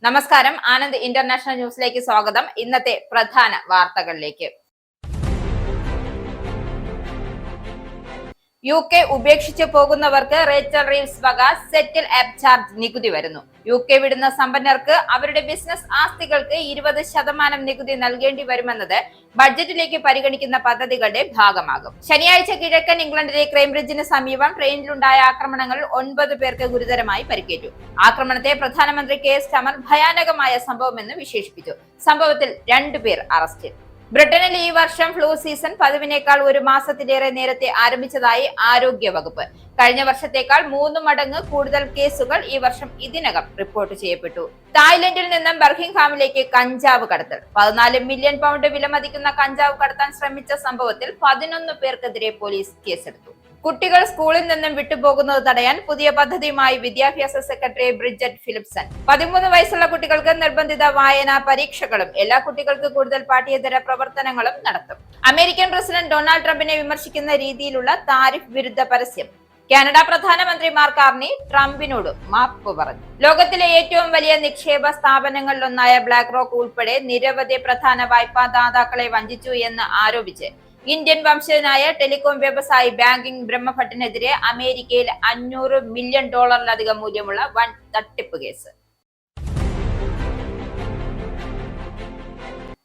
നമസ്കാരം, ആനന്ദ് ഇന്റർനാഷണൽ ന്യൂസിലേക്ക് സ്വാഗതം. ഇന്നത്തെ പ്രധാന വാർത്തകളിലേക്ക്. UK ഉപേക്ഷിച്ചു പോകുന്നവർക്ക് റേച്ചൽ റീവ്സ് വക സെറ്റിൽ ആപ്പ് ചാർജ് നികുതി വരുന്നു. UK വിടുന്ന സമ്പന്നർക്ക് അവരുടെ ബിസിനസ് ആസ്തികൾക്ക് 20% നികുതി നൽകേണ്ടി വരുമെന്നത് ബഡ്ജറ്റിലേക്ക് പരിഗണിക്കുന്ന പദ്ധതികളുടെ ഭാഗമാകും. ശനിയാഴ്ച കിഴക്കൻ ഇംഗ്ലണ്ടിലെ കേംബ്രിഡ്ജിന് സമീപം ട്രെയിനിലുണ്ടായ ആക്രമണങ്ങളിൽ 9 പേർക്ക് ഗുരുതരമായി പരിക്കേറ്റു. ആക്രമണത്തെ പ്രധാനമന്ത്രി കെയർ സ്റ്റാമർ ഭയാനകമായ സംഭവമെന്ന് വിശേഷിപ്പിച്ചു. സംഭവത്തിൽ 2 പേർ അറസ്റ്റിൽ. ബ്രിട്ടനിൽ ഈ വർഷം ഫ്ലൂ സീസൺ പതിവിനേക്കാൾ 1 മാസത്തിലേറെ നേരത്തെ ആരംഭിച്ചതായി ആരോഗ്യ വകുപ്പ്. കഴിഞ്ഞ വർഷത്തേക്കാൾ 3 മടങ്ങ് കൂടുതൽ കേസുകൾ ഈ വർഷം ഇതിനകം റിപ്പോർട്ട് ചെയ്യപ്പെട്ടു. തായ്ലൻഡിൽ നിന്നും ബർഹിംഗ്ഹാമിലേക്ക് കഞ്ചാവ് കടത്തൽ. 14 മില്യൺ പൗണ്ട് വിലമതിക്കുന്ന കഞ്ചാവ് കടത്താൻ ശ്രമിച്ച സംഭവത്തിൽ 11 പേർക്കെതിരെ പോലീസ് കേസെടുത്തു. കുട്ടികൾ സ്കൂളിൽ നിന്നും വിട്ടുപോകുന്നത് തടയാൻ പുതിയ പദ്ധതിയുമായി വിദ്യാഭ്യാസ സെക്രട്ടറി ബ്രിജറ്റ് ഫിലിപ്സൺ. 13 വയസ്സുള്ള കുട്ടികൾക്ക് നിർബന്ധിത വായനാ പരീക്ഷകളും എല്ലാ കുട്ടികൾക്ക് കൂടുതൽ പാഠ്യേതര പ്രവർത്തനങ്ങളും നടത്തും. അമേരിക്കൻ പ്രസിഡന്റ് ഡൊണാൾഡ് ട്രംപിനെ വിമർശിക്കുന്ന രീതിയിലുള്ള താരിഫ് വിരുദ്ധ പരസ്യം. കാനഡ പ്രധാനമന്ത്രി മാർക്ക് കാർണി ട്രംപിനോട് മാപ്പ് പറഞ്ഞു. ലോകത്തിലെ ഏറ്റവും വലിയ നിക്ഷേപ സ്ഥാപനങ്ങളിലൊന്നായ ബ്ലാക്ക് റോക്ക് ഉൾപ്പെടെ നിരവധി പ്രധാന വായ്പാ ദാതാക്കളെ വഞ്ചിച്ചു എന്ന് ആരോപിച്ച് ഇന്ത്യൻ വംശജനായ ടെലികോം വ്യവസായി ബാങ്കിംഗ് ബ്രഹ്മഭട്ടിനെതിരെ അമേരിക്കയിൽ $500 മില്യൺ മൂല്യമുള്ള വൻ തട്ടിപ്പ് കേസ്.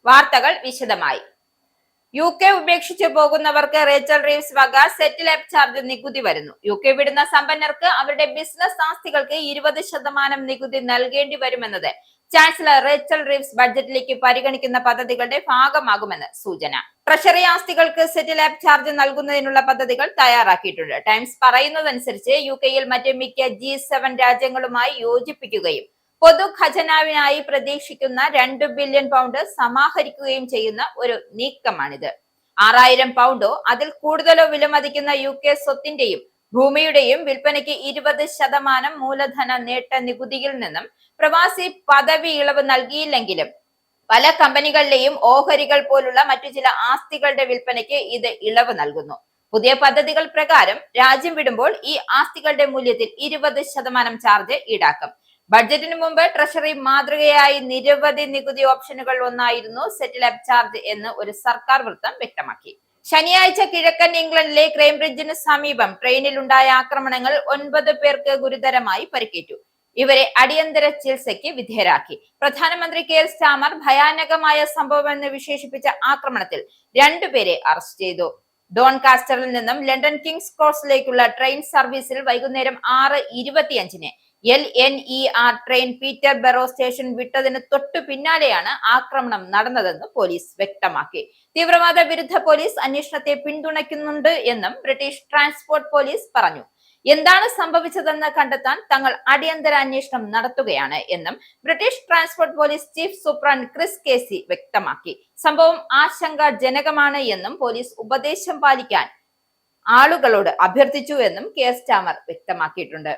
വാർത്തകൾ വിശദമായി. UK ഉപേക്ഷിച്ചു പോകുന്നവർക്ക് റേച്ചൽ റീവ്സ് വക സെറ്റിൽ ആപ്പ് ചാർജ് നികുതി വരുന്നു. UK വിടുന്ന സമ്പന്നർക്ക് അവരുടെ ബിസിനസ് ആസ്തികൾക്ക് 20% നികുതി നൽകേണ്ടി വരുമെന്നത് ചാൻസലർ റേച്ചൽ റീവ്സ് ബഡ്ജറ്റിലേക്ക് പരിഗണിക്കുന്ന പദ്ധതികളുടെ ഭാഗമാകുമെന്ന് സൂചന. ട്രഷറി ആസ്തികൾക്ക് സെറ്റിൽ ആപ്പ് ചാർജ് നൽകുന്നതിനുള്ള പദ്ധതികൾ തയ്യാറാക്കിയിട്ടുണ്ട്. ടൈംസ് പറയുന്നതനുസരിച്ച് UKയിൽ മറ്റ് മിക്ക G7 രാജ്യങ്ങളുമായി യോജിപ്പിക്കുകയും പൊതു ഖജനാവിനായി പ്രതീക്ഷിക്കുന്ന 2 ബില്യൺ പൗണ്ട് സമാഹരിക്കുകയും ചെയ്യുന്ന ഒരു നീക്കമാണിത്. 6000 പൗണ്ടോ അതിൽ കൂടുതലോ വിലമതിക്കുന്ന UK സ്വത്തിന്റെയും ഭൂമിയുടെയും വിൽപ്പനയ്ക്ക് 20% മൂലധന നേട്ട നികുതിയിൽ നിന്നും പ്രവാസി പദവി ഇളവ് നൽകിയില്ലെങ്കിലും പല കമ്പനികളിലെയും ഓഹരികൾ പോലുള്ള മറ്റു ചില ആസ്തികളുടെ വിൽപ്പനയ്ക്ക് ഇത് ഇളവ് നൽകുന്നു. പുതിയ പദ്ധതികൾ പ്രകാരം രാജ്യം വിടുമ്പോൾ ഈ ആസ്തികളുടെ മൂല്യത്തിൽ 20% ചാർജ് ഈടാക്കും. ബഡ്ജറ്റിന് മുമ്പ് ട്രഷറി മാതൃകയായി നിരവധി നികുതി ഓപ്ഷനുകൾ ഒന്നായിരുന്നു സെറ്റിൽ ആപ്പ് ചാർജ് എന്ന് ഒരു സർക്കാർ വൃത്തം വ്യക്തമാക്കി. ശനിയാഴ്ച കിഴക്കൻ ഇംഗ്ലണ്ടിലെ കേംബ്രിഡ്ജിന് സമീപം ട്രെയിനിലുണ്ടായ ആക്രമണങ്ങൾ 9 പേർക്ക് ഗുരുതരമായി പരിക്കേറ്റു. ഇവരെ അടിയന്തര ചികിത്സയ്ക്ക് വിധേയരാക്കി. പ്രധാനമന്ത്രി കെയർ സ്റ്റാമർ ഭയാനകമായ സംഭവമെന്ന് വിശേഷിപ്പിച്ച ആക്രമണത്തിൽ 2 പേരെ അറസ്റ്റ് ചെയ്തു. ഡോൺകാസ്റ്ററിൽ നിന്നും ലണ്ടൻ കിങ്സ് ക്രോസിലേക്കുള്ള ട്രെയിൻ സർവീസിൽ വൈകുന്നേരം 6:25 LNER ട്രെയിൻ പീറ്റർ ബെറോ സ്റ്റേഷൻ വിട്ടതിന് തൊട്ടു പിന്നാലെയാണ് ആക്രമണം നടന്നതെന്ന് പോലീസ് വ്യക്തമാക്കി. തീവ്രവാദ വിരുദ്ധ പോലീസ് അന്വേഷണത്തെ പിന്തുണയ്ക്കുന്നുണ്ട് എന്നും ബ്രിട്ടീഷ് ട്രാൻസ്പോർട്ട് പോലീസ് പറഞ്ഞു. എന്താണ് സംഭവിച്ചതെന്ന് കണ്ടെത്താൻ തങ്ങൾ അടിയന്തര അന്വേഷണം നടത്തുകയാണ് എന്നും British transport police chief superintendent Chris Casey വ്യക്തമാക്കി. സംഭവം ആശങ്കാജനകമാണ് എന്നും പോലീസ് ഉപദേശം പാലിക്കാൻ ആളുകളോട് അഭ്യർത്ഥിച്ചു എന്നും കെയർ സ്റ്റാമർ വ്യക്തമാക്കിയിട്ടുണ്ട്.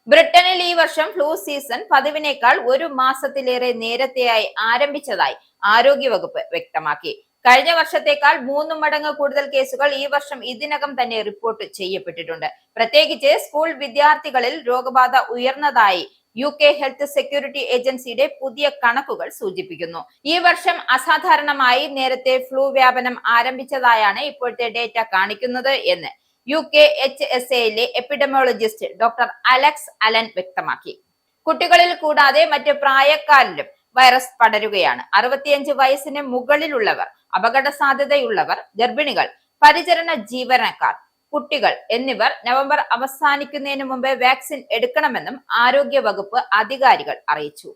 ബ്രിട്ടനിൽ ഈ വർഷം ഫ്ലൂ സീസൺ പതിവിനേക്കാൾ 1 മാസത്തിലേറെ നേരത്തെയായി ആരംഭിച്ചതായി ആരോഗ്യവകുപ്പ് വ്യക്തമാക്കി. കഴിഞ്ഞ വർഷത്തേക്കാൾ 3 മടങ്ങ് കൂടുതൽ കേസുകൾ ഈ വർഷം ഇതിനകം തന്നെ റിപ്പോർട്ട് ചെയ്യപ്പെട്ടിട്ടുണ്ട്. പ്രത്യേകിച്ച് സ്കൂൾ വിദ്യാർത്ഥികളിൽ രോഗബാധ ഉയർന്നതായി UK ഹെൽത്ത് സെക്യൂരിറ്റി ഏജൻസിയുടെ പുതിയ കണക്കുകൾ സൂചിപ്പിക്കുന്നു. ഈ വർഷം അസാധാരണമായി നേരത്തെ ഫ്ലൂ വ്യാപനം ആരംഭിച്ചതായാണ് ഇപ്പോഴത്തെ ഡേറ്റ കാണിക്കുന്നത് എന്ന് UK HSAയിലെ എപ്പിഡമിയോളജിസ്റ്റ് ഡോക്ടർ അലക്സ് അലൻ വ്യക്തമാക്കി. കുട്ടികളിൽ കൂടാതെ മറ്റ് പ്രായക്കാരിലും വൈറസ് പടരുകയാണ്. 65 വയസ്സിന് മുകളിലുള്ളവർ, അപകട സാധ്യതയുള്ളവർ, ഗർഭിണികൾ, പരിചരണ ജീവനക്കാർ, കുട്ടികൾ എന്നിവർ നവംബർ അവസാനിക്കുന്നതിന് മുമ്പ് വാക്സിൻ എടുക്കണമെന്നും ആരോഗ്യ വകുപ്പ് അധികാരികൾ അറിയിച്ചു.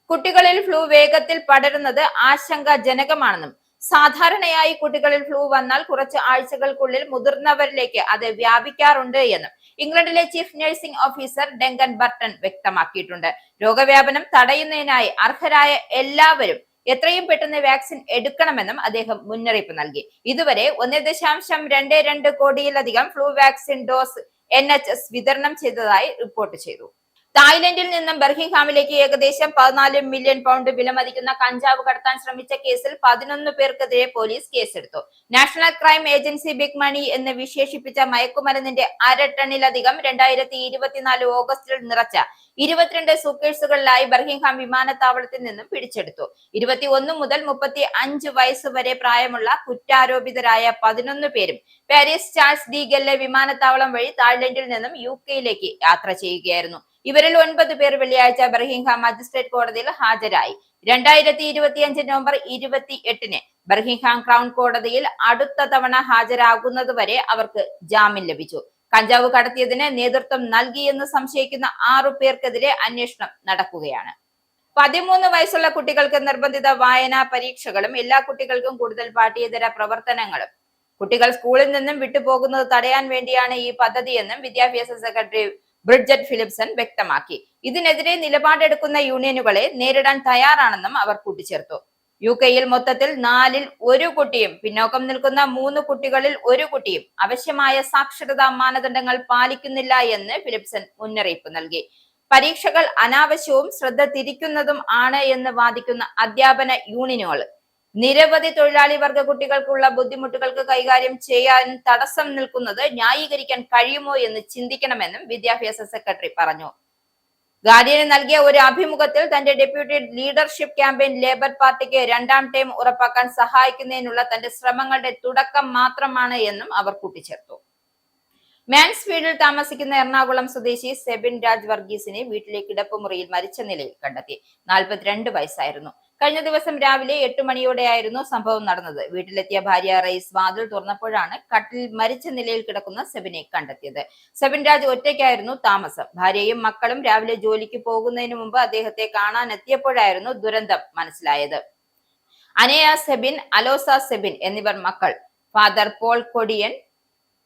കുട്ടികളിൽ ഫ്ലൂ വേഗത്തിൽ പടരുന്നത് ആശങ്കാജനകമാണെന്നും സാധാരണയായി കുട്ടികളിൽ ഫ്ലൂ വന്നാൽ കുറച്ച് ആഴ്ചകൾക്കുള്ളിൽ മുതിർന്നവരിലേക്ക് അത് വ്യാപിക്കാറുണ്ട് എന്നും ഇംഗ്ലണ്ടിലെ chief nursing officer Duncan Burton വ്യക്തമാക്കിയിട്ടുണ്ട്. രോഗവ്യാപനം തടയുന്നതിനായി അർഹരായ എല്ലാവരും എത്രയും പെട്ടെന്ന് വാക്സിൻ എടുക്കണമെന്നും അദ്ദേഹം മുന്നറിയിപ്പ് നൽകി. ഇതുവരെ 1.22 കോടിയിലധികം ഫ്ലൂ വാക്സിൻ ഡോസ് NHS വിതരണം ചെയ്തതായി റിപ്പോർട്ട് ചെയ്തു. തായ്ലൻഡിൽ നിന്നും ബർഹിംഗ്ഹാമിലേക്ക് ഏകദേശം 14 മില്യൺ പൗണ്ട് വിലമതിക്കുന്ന കഞ്ചാവ് കടത്താൻ ശ്രമിച്ച കേസിൽ 11 പേർക്കെതിരെ പോലീസ് കേസെടുത്തു. National crime agency big money എന്ന് വിശേഷിപ്പിച്ച മയക്കുമരുന്നിന്റെ 1/2 ടണ്ണിലധികം 2024 ഓഗസ്റ്റിൽ നിറച്ച 22 സൂക്കേഴ്സുകളിലായി ബർഹിംഗ്ഹാം വിമാനത്താവളത്തിൽ നിന്നും പിടിച്ചെടുത്തു. 21 മുതൽ 35 വയസ്സ് വരെ പ്രായമുള്ള കുറ്റാരോപിതരായ 11 പേരും പാരീസ് ചാൾസ് ഡി ഗെല്ലെ വിമാനത്താവളം വഴി തായ്ലൻഡിൽ നിന്നും യുകെയിലേക്ക് യാത്ര ചെയ്യുകയായിരുന്നു. ഇവരിൽ 9 പേർ വെള്ളിയാഴ്ച ബർഹിംഗ്ഹാം മജിസ്ട്രേറ്റ് കോടതിയിൽ ഹാജരായി. 2025 നവംബർ 28-ന് ബർഹിംഗ്ഹാം ക്രൗൺ കോടതിയിൽ അടുത്ത തവണ ഹാജരാകുന്നതുവരെ അവർക്ക് ജാമ്യം ലഭിച്ചു. കഞ്ചാവ് കടത്തിയതിന് നേതൃത്വം നൽകിയെന്ന് സംശയിക്കുന്ന 6 പേർക്കെതിരെ അന്വേഷണം നടക്കുകയാണ്. 13 വയസ്സുള്ള കുട്ടികൾക്ക് നിർബന്ധിത വായനാ പരീക്ഷകളും എല്ലാ കുട്ടികൾക്കും കൂടുതൽ പാഠ്യേതര പ്രവർത്തനങ്ങളും കുട്ടികൾ സ്കൂളിൽ നിന്നും വിട്ടുപോകുന്നത് തടയാൻ വേണ്ടിയാണ് ഈ പദ്ധതിയെന്നും വിദ്യാഭ്യാസ സെക്രട്ടറി ബ്രിഡ്ജറ്റ് ഫിലിപ്സൺ വ്യക്തമാക്കി. ഇതിനെതിരെ നിലപാടെടുക്കുന്ന യൂണിയനുകളെ നേരിടാൻ തയ്യാറാണെന്നും അവർ കൂട്ടിച്ചേർത്തു. യുകെയിൽ മൊത്തത്തിൽ 4-ൽ 1 കുട്ടിയും പിന്നോക്കം നിൽക്കുന്ന 3 കുട്ടികളിൽ 1 കുട്ടിയും ആവശ്യമായ സാക്ഷരതാ മാനദണ്ഡങ്ങൾ പാലിക്കുന്നില്ല എന്ന് ഫിലിപ്സൺ മുന്നറിയിപ്പ് നൽകി. പരീക്ഷകൾ അനാവശ്യവും ശ്രദ്ധ തിരിക്കുന്നതും ആണ് എന്ന് വാദിക്കുന്ന അധ്യാപന യൂണിയനുകൾ നിരവധി തൊഴിലാളി വർഗ കുട്ടികൾക്കുള്ള ബുദ്ധിമുട്ടുകൾക്ക് കൈകാര്യം ചെയ്യാൻ തടസ്സം നിൽക്കുന്നത് ന്യായീകരിക്കാൻ കഴിയുമോ എന്ന് ചിന്തിക്കണമെന്നും വിദ്യാഭ്യാസ സെക്രട്ടറി പറഞ്ഞു. ഗാർഡിയന് നൽകിയ ഒരു അഭിമുഖത്തിൽ തന്റെ ഡെപ്യൂട്ടി ലീഡർഷിപ്പ് ക്യാമ്പയിൻ ലേബർ പാർട്ടിക്ക് 2ാം ടേം ഉറപ്പാക്കാൻ സഹായിക്കുന്നതിനുള്ള തന്റെ ശ്രമങ്ങളുടെ തുടക്കം മാത്രമാണ് എന്നും അവർ കൂട്ടിച്ചേർത്തു. മാൻസ്ഫീൽഡിൽ താമസിക്കുന്ന എറണാകുളം സ്വദേശി സെബിൻ രാജ് വർഗീസിനെ വീട്ടിലെ കിടപ്പുമുറിയിൽ മരിച്ച നിലയിൽ കണ്ടെത്തി. 42 വയസ്സായിരുന്നു. കഴിഞ്ഞ ദിവസം രാവിലെ 8 മണിയോടെയായിരുന്നു സംഭവം നടന്നത്. വീട്ടിലെത്തിയ ഭാര്യ റൈസ് വാതിൽ തുറന്നപ്പോഴാണ് കട്ടിൽ മരിച്ച നിലയിൽ കിടക്കുന്ന സെബിനെ കണ്ടെത്തിയത്. സെബിൻ രാജ് ഒറ്റയ്ക്കായിരുന്നു താമസം. ഭാര്യയും മക്കളും രാവിലെ ജോലിക്ക് പോകുന്നതിന് മുമ്പ് അദ്ദേഹത്തെ കാണാനെത്തിയപ്പോഴായിരുന്നു ദുരന്തം മനസ്സിലായത്. അനയ സെബിൻ, അലോസ സെബിൻ എന്നിവർ മക്കൾ. ഫാദർ പോൾ കൊടിയൻ,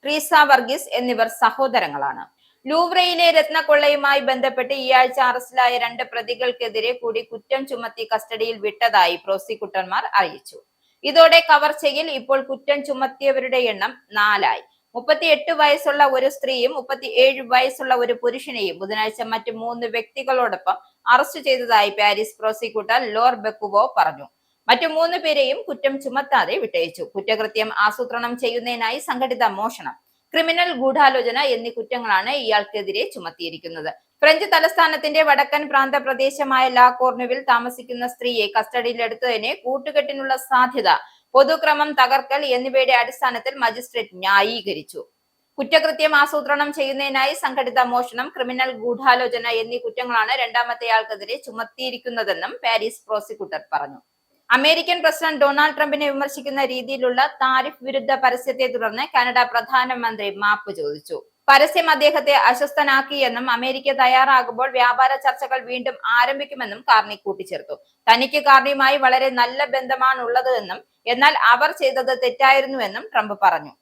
ട്രീസ വർഗീസ് എന്നിവർ സഹോദരങ്ങളാണ്. ലൂവ്രയിലെ രത്നക്കൊള്ളയുമായി ബന്ധപ്പെട്ട് ഈ ആഴ്ച അറസ്റ്റിലായ 2 പ്രതികൾക്കെതിരെ കൂടി കുറ്റം ചുമത്തി കസ്റ്റഡിയിൽ വിട്ടതായി പ്രോസിക്യൂട്ടർമാർ അറിയിച്ചു. ഇതോടെ കവർച്ചയിൽ ഇപ്പോൾ കുറ്റം ചുമത്തിയവരുടെ എണ്ണം 4 ആയി. 38 വയസ്സുള്ള ഒരു സ്ത്രീയും 37 വയസ്സുള്ള ഒരു പുരുഷനെയും ബുധനാഴ്ച മറ്റ് 3 വ്യക്തികളോടൊപ്പം അറസ്റ്റ് ചെയ്തതായി പാരീസ് പ്രോസിക്യൂട്ടർ ലോർ ബെക്കുവോ പറഞ്ഞു. മറ്റു 3 പേരെയും കുറ്റം ചുമത്താതെ വിട്ടയച്ചു. കുറ്റകൃത്യം ആസൂത്രണം ചെയ്യുന്നതിനായി സംഘടിത മോഷണം, ക്രിമിനൽ ഗൂഢാലോചന എന്നീ കുറ്റങ്ങളാണ് ഇയാൾക്കെതിരെ ചുമത്തിയിരിക്കുന്നത്. ഫ്രഞ്ച് തലസ്ഥാനത്തിന്റെ വടക്കൻ പ്രാന്ത പ്രദേശമായ ലാ കോർണുവിൽ താമസിക്കുന്ന സ്ത്രീയെ കസ്റ്റഡിയിലെടുത്തതിന് കൂട്ടുകെട്ടിനുള്ള സാധ്യത, പൊതുക്രമം തകർക്കൽ എന്നിവയുടെ അടിസ്ഥാനത്തിൽ മജിസ്ട്രേറ്റ് ന്യായീകരിച്ചു. കുറ്റകൃത്യം ആസൂത്രണം ചെയ്യുന്നതിനായി സംഘടിത മോഷണം, ക്രിമിനൽ ഗൂഢാലോചന എന്നീ കുറ്റങ്ങളാണ് 2ാമത്തെയാൾക്കെതിരെ ചുമത്തിയിരിക്കുന്നതെന്നും പാരീസ് പ്രോസിക്യൂട്ടർ പറഞ്ഞു. അമേരിക്കൻ പ്രസിഡന്റ് ഡൊണാൾഡ് ട്രംപിനെ വിമർശിക്കുന്ന രീതിയിലുള്ള താരിഫ് വിരുദ്ധ പരസ്യത്തെ തുടർന്ന് കാനഡ പ്രധാനമന്ത്രി മാപ്പ് ചോദിച്ചു. പരസ്യം അദ്ദേഹത്തെ അസ്വസ്ഥനാക്കിയെന്നും അമേരിക്ക തയ്യാറാകുമ്പോൾ വ്യാപാര ചർച്ചകൾ വീണ്ടും ആരംഭിക്കുമെന്നും കാർണി കൂട്ടിച്ചേർത്തു. തനിക്ക് കാർണിയുമായി വളരെ നല്ല ബന്ധമാണുള്ളത് എന്നും എന്നാൽ അവർ ചെയ്തത് തെറ്റായിരുന്നുവെന്നും ട്രംപ് പറഞ്ഞു.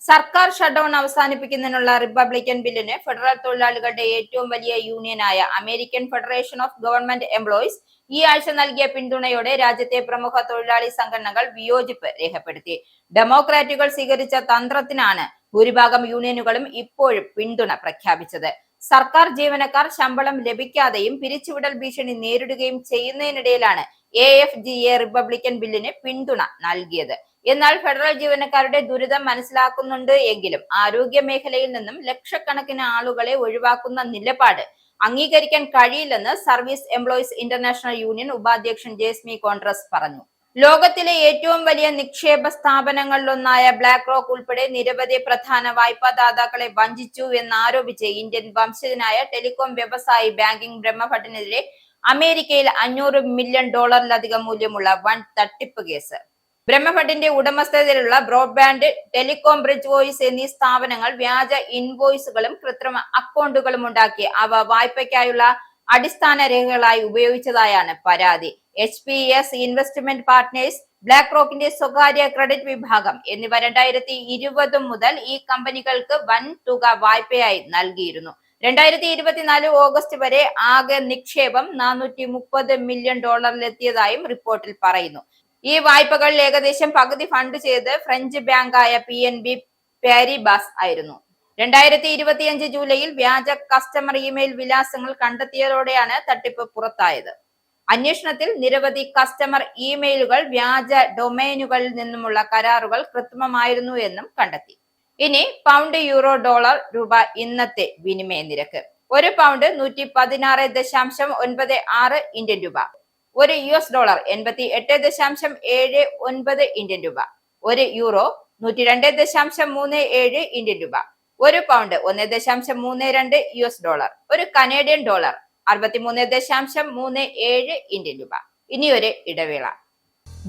സർക്കാർ ഷട്ട്ഡൌൺ അവസാനിപ്പിക്കുന്നതിനുള്ള റിപ്പബ്ലിക്കൻ ബില്ലിന് ഫെഡറൽ തൊഴിലാളികളുടെ ഏറ്റവും വലിയ യൂണിയനായ American Federation of Government Employees ഈ ആഴ്ച നൽകിയ പിന്തുണയോടെ രാജ്യത്തെ പ്രമുഖ തൊഴിലാളി സംഘടനകൾ വിയോജിപ്പ് രേഖപ്പെടുത്തി. ഡെമോക്രാറ്റുകൾ സ്വീകരിച്ച തന്ത്രത്തിനാണ് ഭൂരിഭാഗം യൂണിയനുകളും ഇപ്പോഴും പിന്തുണ പ്രഖ്യാപിച്ചത്. സർക്കാർ ജീവനക്കാർ ശമ്പളം ലഭിക്കാതെയും പിരിച്ചുവിടൽ ഭീഷണി നേരിടുകയും ചെയ്യുന്നതിനിടയിലാണ് AFGA റിപ്പബ്ലിക്കൻ ബില്ലിന് പിന്തുണ നൽകിയത്. എന്നാൽ ഫെഡറൽ ജീവനക്കാരുടെ ദുരിതം മനസ്സിലാക്കുന്നുണ്ട് എങ്കിലും ആരോഗ്യ മേഖലയിൽ നിന്നും ലക്ഷക്കണക്കിന് ആളുകളെ ഒഴിവാക്കുന്ന നിലപാട് അംഗീകരിക്കാൻ കഴിയില്ലെന്ന് സർവീസ് എംപ്ലോയീസ് ഇന്റർനാഷണൽ യൂണിയൻ ഉപാധ്യക്ഷൻ ജേസ്മി കോൺട്രസ് പറഞ്ഞു. ലോകത്തിലെ ഏറ്റവും വലിയ നിക്ഷേപ സ്ഥാപനങ്ങളിലൊന്നായ ബ്ലാക്ക് റോക്ക് ഉൾപ്പെടെ നിരവധി പ്രധാന വായ്പാദാതാക്കളെ വഞ്ചിച്ചു എന്നാരോപിച്ച് ഇന്ത്യൻ വംശജനായ ടെലികോം വ്യവസായി ബാങ്കിംഗ് ബ്രഹ്മഭട്ടിനെതിരെ അമേരിക്കയിൽ $500 മില്യൺ മൂല്യമുള്ള വൻ തട്ടിപ്പ് കേസ്. ബ്രഹ്മഭട്ടിന്റെ ഉടമസ്ഥതയിലുള്ള ബ്രോഡ്ബാൻഡ്, ടെലികോം, ബ്രിഡ്ജ് വോയിസ് എന്നീ സ്ഥാപനങ്ങൾ വ്യാജ ഇൻവോയ്സുകളും കൃത്രിമ അക്കൗണ്ടുകളും ഉണ്ടാക്കി അവ വായ്പയ്ക്കായുള്ള അടിസ്ഥാന രേഖകളായി ഉപയോഗിച്ചതായാണ് പരാതി. HPS ഇൻവെസ്റ്റ്മെന്റ് പാർട്ട്നേഴ്സ്, ബ്ലാക്ക് റോക്കിന്റെ സ്വകാര്യ ക്രെഡിറ്റ് വിഭാഗം എന്നിവ 2020 മുതൽ ഈ കമ്പനികൾക്ക് വൻ തുക വായ്പയായി നൽകിയിരുന്നു. 2024 ഓഗസ്റ്റ് വരെ ആകെ നിക്ഷേപം $430 മില്യൺ എത്തിയതായും റിപ്പോർട്ടിൽ പറയുന്നു. ഈ വായ്പകളിൽ ഏകദേശം പകുതി ഫണ്ട് ചെയ്ത് ഫ്രഞ്ച് ബാങ്കായ PNB പാരിബാസ് ആയിരുന്നു. 2025 ജൂലൈയിൽ വ്യാജ കസ്റ്റമർ ഇമെയിൽ വിലാസങ്ങൾ കണ്ടെത്തിയതോടെയാണ് തട്ടിപ്പ് പുറത്തായത്. അന്വേഷണത്തിൽ നിരവധി കസ്റ്റമർ ഇമെയിലുകൾ വ്യാജ ഡൊമൈനുകളിൽ നിന്നുമുള്ള കരാറുകൾ കൃത്രിമമായിരുന്നു എന്നും കണ്ടെത്തി. ഇനി പൗണ്ട്, യൂറോ, ഡോളർ, രൂപ ഇന്നത്തെ വിനിമയ നിരക്ക്. ഒരു പൗണ്ട് 116.96 ഇന്ത്യൻ രൂപ. ഒരു US$, 88.79 ഇന്ത്യൻ രൂപ. ഒരു യൂറോ 102.37 ഇന്ത്യൻ രൂപ. ഒരു പൗണ്ട് 1.32 US$. ഒരു കനേഡിയൻ ഡോളർ 63.37 ഇന്ത്യൻ രൂപ. ഇനി ഒരു ഇടവേള.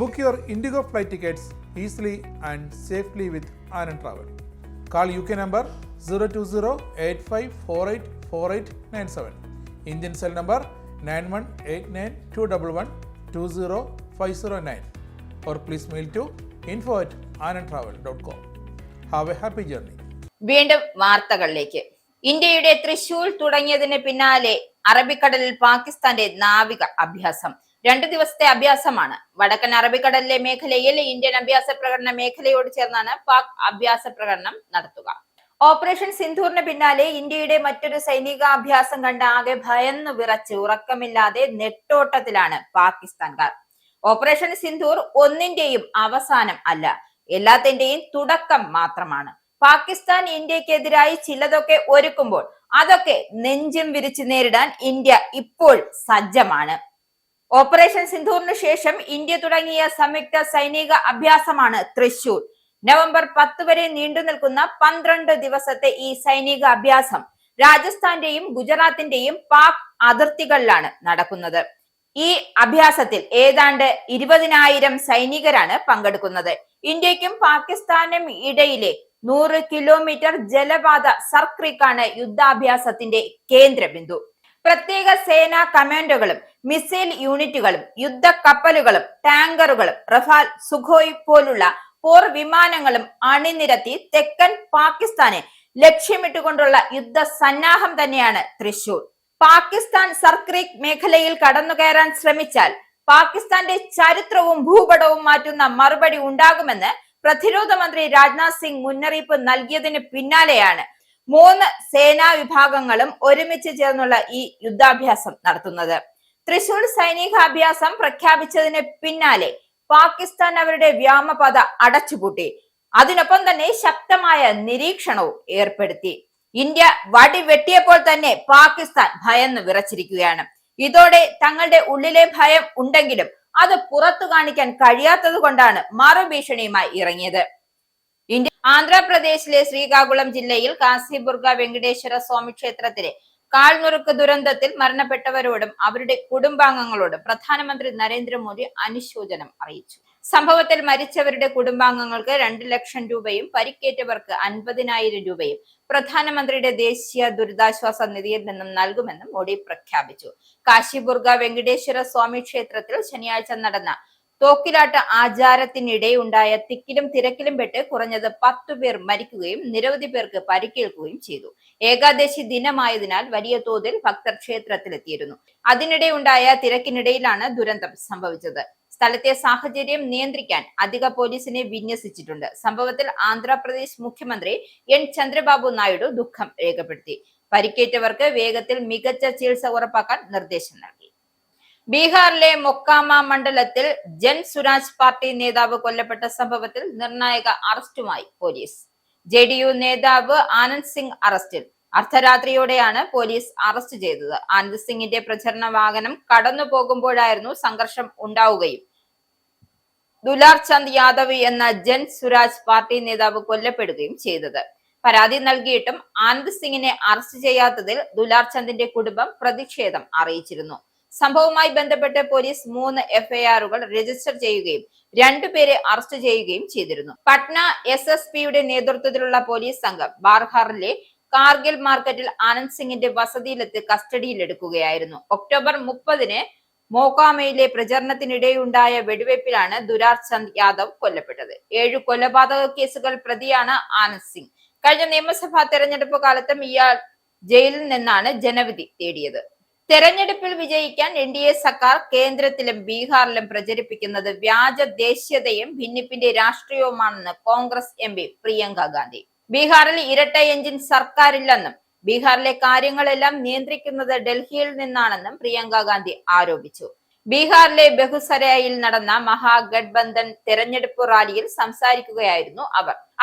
Book your Indigo flight tickets easily and safely with Anand Travel. Call UK number 020-8548-4897. Indian cell number 918921120509. Or please mail to info@anandtravel.com. Have a happy journey. വീണ്ടും വാർത്തകളിലേക്ക്. ഇന്ത്യയുടെ തൃശൂർ തുടങ്ങിയതിന് പിന്നാലെ അറബിക്കടലിൽ പാകിസ്ഥാന്റെ നാവിക അഭ്യാസം. 2 ദിവസത്തെ അഭ്യാസമാണ്. വടക്കൻ അറബിക്കടലിലെ മേഖലയിൽ ഇന്ത്യൻ അഭ്യാസ പ്രകടന മേഖലയോട് ചേർന്നാണ് പാക് അഭ്യാസ പ്രകടനം നടത്തുക. ഓപ്പറേഷൻ സിന്ധൂറിന് പിന്നാലെ ഇന്ത്യയുടെ മറ്റൊരു സൈനിക അഭ്യാസം കണ്ട് ആകെ ഭയന്നു വിറച്ച് ഉറക്കമില്ലാതെ നെട്ടോട്ടത്തിലാണ് പാകിസ്ഥാൻകാർ. ഓപ്പറേഷൻ സിന്ധൂർ ഒന്നിന്റെയും അവസാനം അല്ല, എല്ലാത്തിന്റെയും തുടക്കം മാത്രമാണ്. പാകിസ്ഥാൻ ഇന്ത്യക്കെതിരായി ചിലതൊക്കെ ഒരുക്കുമ്പോൾ അതൊക്കെ നെഞ്ചും വിരിച്ച് നേരിടാൻ ഇന്ത്യ ഇപ്പോൾ സജ്ജമാണ്. ഓപ്പറേഷൻ സിന്ധൂറിന് ശേഷം ഇന്ത്യ തുടങ്ങിയ സംയുക്ത സൈനിക അഭ്യാസമാണ് തൃശൂർ. നവംബർ 10 വരെ നീണ്ടു നിൽക്കുന്ന 12 ദിവസത്തെ ഈ സൈനിക അഭ്യാസം രാജസ്ഥാന്റെയും ഗുജറാത്തിന്റെയും പാക് അതിർത്തികളിലാണ് നടക്കുന്നത്. ഈ അഭ്യാസത്തിൽ ഏതാണ്ട് 20,000 സൈനികരാണ് പങ്കെടുക്കുന്നത്. ഇന്ത്യക്കും പാകിസ്ഥാനും ഇടയിലെ 100 കിലോമീറ്റർ ജലപാത സർക്രീക്കാണ് യുദ്ധാഭ്യാസത്തിന്റെ കേന്ദ്രബിന്ദു. പ്രത്യേക സേനാ കമാൻഡോകളും മിസൈൽ യൂണിറ്റുകളും യുദ്ധ കപ്പലുകളും ടാങ്കറുകളും റഫാൽ, സുഖോയ് പോലുള്ള പോർ വിമാനങ്ങളും അണിനിരത്തി തെക്കൻ പാകിസ്ഥാനെ ലക്ഷ്യമിട്ടുകൊണ്ടുള്ള യുദ്ധ സന്നാഹം തന്നെയാണ് തൃശൂർ. പാകിസ്ഥാൻ സർക്രീക്ക് മേഖലയിൽ കടന്നുകയറാൻ ശ്രമിച്ചാൽ പാകിസ്ഥാന്റെ ചരിത്രവും ഭൂപടവും മാറ്റുന്ന മറുപടി ഉണ്ടാകുമെന്ന് പ്രതിരോധ മന്ത്രി രാജ്നാഥ് സിംഗ് മുന്നറിയിപ്പ് നൽകിയതിന് പിന്നാലെയാണ് 3 സേനാ വിഭാഗങ്ങളും ഒരുമിച്ച് ചേർന്നുള്ള ഈ യുദ്ധാഭ്യാസം നടത്തുന്നത്. തൃശൂർ സൈനികാഭ്യാസം പ്രഖ്യാപിച്ചതിന് പിന്നാലെ പാകിസ്ഥാൻ അവരുടെ വ്യോമപാത അടച്ചുപൂട്ടി. അതിനൊപ്പം തന്നെ ശക്തമായ നിരീക്ഷണവും ഏർപ്പെടുത്തി. ഇന്ത്യ വടി വെട്ടിയപ്പോൾ തന്നെ പാകിസ്ഥാൻ ഭയന്ന് വിറച്ചിരിക്കുകയാണ്. ഇതോടെ തങ്ങളുടെ ഉള്ളിലെ ഭയം ഉണ്ടെങ്കിലും അത് പുറത്തു കാണിക്കാൻ കഴിയാത്തത് കൊണ്ടാണ് മറുഭീഷണിയുമായി ഇറങ്ങിയത്. ഇന്ത്യ ആന്ധ്രാപ്രദേശിലെ ശ്രീകാകുളം ജില്ലയിൽ കാസിബുർഗ വെങ്കടേശ്വര സ്വാമി ക്ഷേത്രത്തിലെ കാൽനുറുക്ക് ദുരന്തത്തിൽ മരണപ്പെട്ടവരോടും അവരുടെ കുടുംബാംഗങ്ങളോടും പ്രധാനമന്ത്രി നരേന്ദ്രമോദി അനുശോചനം അറിയിച്ചു. സംഭവത്തിൽ മരിച്ചവരുടെ കുടുംബാംഗങ്ങൾക്ക് 2 ലക്ഷം രൂപയും പരിക്കേറ്റവർക്ക് 50,000 രൂപയും പ്രധാനമന്ത്രിയുടെ ദേശീയ ദുരിതാശ്വാസ നിധിയിൽ നിന്നും നൽകുമെന്നും മോഡി പ്രഖ്യാപിച്ചു. കാശിബുർഗ വെങ്കടേശ്വര സ്വാമി ക്ഷേത്രത്തിൽ ശനിയാഴ്ച നടന്ന തോക്കിലാട്ട ആചാരത്തിനിടെ ഉണ്ടായ തിക്കിലും തിരക്കിലും പെട്ട് കുറഞ്ഞത് 10 പേർ മരിക്കുകയും നിരവധി പേർക്ക് പരിക്കേൽക്കുകയും ചെയ്തു. ഏകാദശി ദിനമായതിനാൽ വലിയ തോതിൽ ഭക്തർ ക്ഷേത്രത്തിലെത്തിയിരുന്നു. അതിനിടെ ഉണ്ടായ തിരക്കിനിടയിലാണ് ദുരന്തം സംഭവിച്ചത്. സ്ഥലത്തെ സാഹചര്യം നിയന്ത്രിക്കാൻ അധിക പോലീസിനെ വിന്യസിച്ചിട്ടുണ്ട്. സംഭവത്തിൽ ആന്ധ്രാപ്രദേശ് മുഖ്യമന്ത്രി എൻ ചന്ദ്രബാബു നായിഡു ദുഃഖം രേഖപ്പെടുത്തി. പരിക്കേറ്റവർക്ക് വേഗത്തിൽ മികച്ച ചികിത്സ ഉറപ്പാക്കാൻ നിർദ്ദേശം നൽകി. ബീഹാറിലെ മൊക്കാമ മണ്ഡലത്തിൽ ജൻ സുരാജ് പാർട്ടി നേതാവ് കൊല്ലപ്പെട്ട സംഭവത്തിൽ നിർണായക അറസ്റ്റുമായി പോലീസ്. JDU നേതാവ് ആനന്ദ് സിംഗ് അറസ്റ്റിൽ. അർദ്ധരാത്രിയോടെയാണ് പോലീസ് അറസ്റ്റ് ചെയ്തത്. ആനന്ദ് സിംഗിന്റെ പ്രചരണ വാഹനം കടന്നു പോകുമ്പോഴായിരുന്നു സംഘർഷം ഉണ്ടാവുകയും ദുലാർ ചന്ദ് യാദവ് എന്ന ജൻ സുരാജ് പാർട്ടി നേതാവ് കൊല്ലപ്പെടുകയും ചെയ്തത്. പരാതി നൽകിയിട്ടും ആനന്ദ് സിംഗിനെ അറസ്റ്റ് ചെയ്യാത്തതിൽ ദുലാർ ചന്ദിന്റെ കുടുംബം പ്രതിഷേധം അറിയിച്ചിരുന്നു. സംഭവവുമായി ബന്ധപ്പെട്ട് പോലീസ് 3 FIR-കൾ രജിസ്റ്റർ ചെയ്യുകയും 2 പേരെ അറസ്റ്റ് ചെയ്യുകയും ചെയ്തിരുന്നു. പട്ന SSPയുടെ നേതൃത്വത്തിലുള്ള പോലീസ് സംഘം ബാർഹാറിലെ കാർഗിൽ മാർക്കറ്റിൽ ആനന്ദ് സിംഗിന്റെ വസതിയിലെത്തി കസ്റ്റഡിയിലെടുക്കുകയായിരുന്നു. ഒക്ടോബർ 30-ന് മോക്കാമയിലെ പ്രചരണത്തിനിടെയുണ്ടായ വെടിവയ്പിലാണ് ദുലാർ ചന്ദ് യാദവ് കൊല്ലപ്പെട്ടത്. 7 കൊലപാതക കേസുകൾ പ്രതിയാണ് ആനന്ദ് സിംഗ്. കഴിഞ്ഞ നിയമസഭാ തെരഞ്ഞെടുപ്പ് കാലത്തും ഇയാൾ ജയിലിൽ നിന്നാണ് ജനവിധി തേടിയത്. തെരഞ്ഞെടുപ്പിൽ വിജയിക്കാൻ NDA സർക്കാർ കേന്ദ്രത്തിലും ബീഹാറിലും പ്രചരിപ്പിക്കുന്നത് വ്യാജ ദേശീയതയും ഭിന്നിപ്പിന്റെ രാഷ്ട്രീയവുമാണെന്ന് കോൺഗ്രസ് MP പ്രിയങ്ക ഗാന്ധി. ബീഹാറിൽ ഇരട്ട എഞ്ചിൻ സർക്കാരില്ലെന്നും ബീഹാറിലെ കാര്യങ്ങളെല്ലാം നിയന്ത്രിക്കുന്നത് ഡൽഹിയിൽ നിന്നാണെന്നും പ്രിയങ്ക ഗാന്ധി ആരോപിച്ചു. ബീഹാറിലെ ബെഗുസരായിൽ നടന്ന മഹാഗഡ്ബന്ധൻ തെരഞ്ഞെടുപ്പ് റാലിയിൽ സംസാരിക്കുകയായിരുന്നു